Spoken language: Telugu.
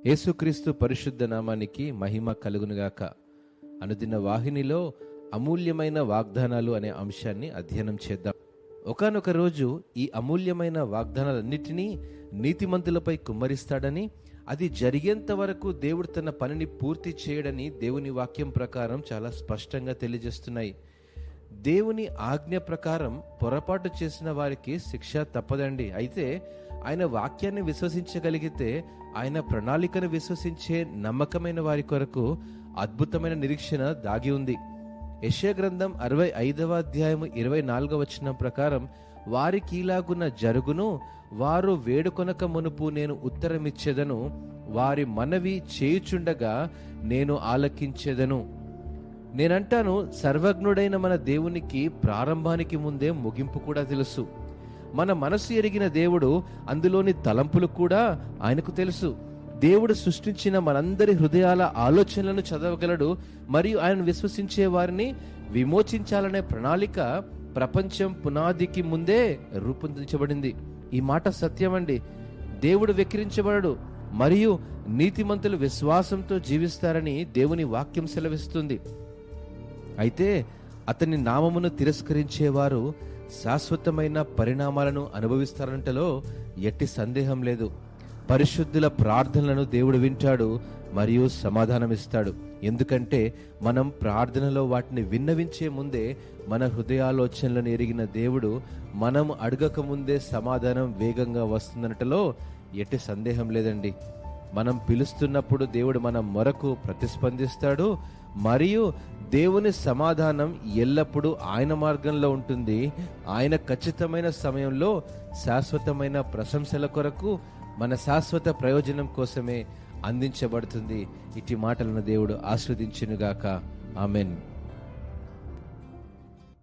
యేసుక్రీస్తు పరిశుద్ధ నామానికి మహిమ కలుగునుగాక. అనుదిన వాహినిలో అమూల్యమైన వాగ్దానాలు అనే అంశాన్ని అధ్యయనం చేద్దాం. ఒకానొక రోజు ఈ అమూల్యమైన వాగ్దానాలన్నిటినీ నీతిమంతులపై కుమ్మరిస్తాడని, అది జరిగేంత వరకు దేవుడు తన పనిని పూర్తి చేయడని దేవుని వాక్యం ప్రకారం చాలా స్పష్టంగా తెలియజేస్తున్నాయి. దేవుని ఆజ్ఞ ప్రకారం పొరపాటు చేసిన వారికి శిక్ష తప్పదండి. అయితే ఆయన వాక్యాన్ని విశ్వసించగలిగితే, ఆయన ప్రణాళికను విశ్వసించే నమ్మకమైన వారి కొరకు అద్భుతమైన నిరీక్షణ దాగి ఉంది. యెషయా గ్రంథం 65వ అధ్యాయం 24వ వచనం ప్రకారం, వారికి ఇలాగున జరుగును, వారు వేడుకొనక మునుపు నేను ఉత్తరమిచ్చేదను, వారి మనవి చేయుచుండగా నేను ఆలకించేదను. నేనంటాను, సర్వజ్ఞుడైన మన దేవునికి ప్రారంభానికి ముందే ముగింపు కూడా తెలుసు. మన మనసు ఎరిగిన దేవుడు అందులోని తలంపులు కూడా ఆయనకు తెలుసు. దేవుడు సృష్టించిన మనందరి హృదయాల ఆలోచనలను చదవగలడు. మరియు ఆయన విశ్వసించే వారిని విమోచించాలనే ప్రణాళిక ప్రపంచం పునాదికి ముందే రూపొందించబడింది. ఈ మాట సత్యమండి. దేవుడు వెక్కిరించబడడు మరియు నీతిమంతులు విశ్వాసంతో జీవిస్తారని దేవుని వాక్యం సెలవిస్తుంది. అయితే అతని నామమును తిరస్కరించేవారు శాశ్వతమైన పరిణామాలను అనుభవిస్తారంటలో ఎట్టి సందేహం లేదు. పరిశుద్ధుల ప్రార్థనలను దేవుడు వింటాడు మరియు సమాధానమిస్తాడు. ఎందుకంటే మనం ప్రార్థనలో వాటిని విన్నవించే ముందే మన హృదయాలోచనలను ఎరిగిన దేవుడు మనం అడగక ముందే సమాధానం వేగంగా వస్తుందనటలో ఎట్టి సందేహం లేదండి. మనం పిలుస్తున్నప్పుడు దేవుడు మన మొరకు ప్రతిస్పందిస్తాడు మరియు దేవుని సమాధానం ఎల్లప్పుడూ ఆయన మార్గంలో ఉంటుంది. ఆయన ఖచ్చితమైన సమయంలో శాశ్వతమైన ప్రశంసల కొరకు, మన శాశ్వత ప్రయోజనం కోసమే అందించబడుతుంది. ఇట్టి మాటలను దేవుడు ఆశీర్వదించునుగాక. ఆమెన్.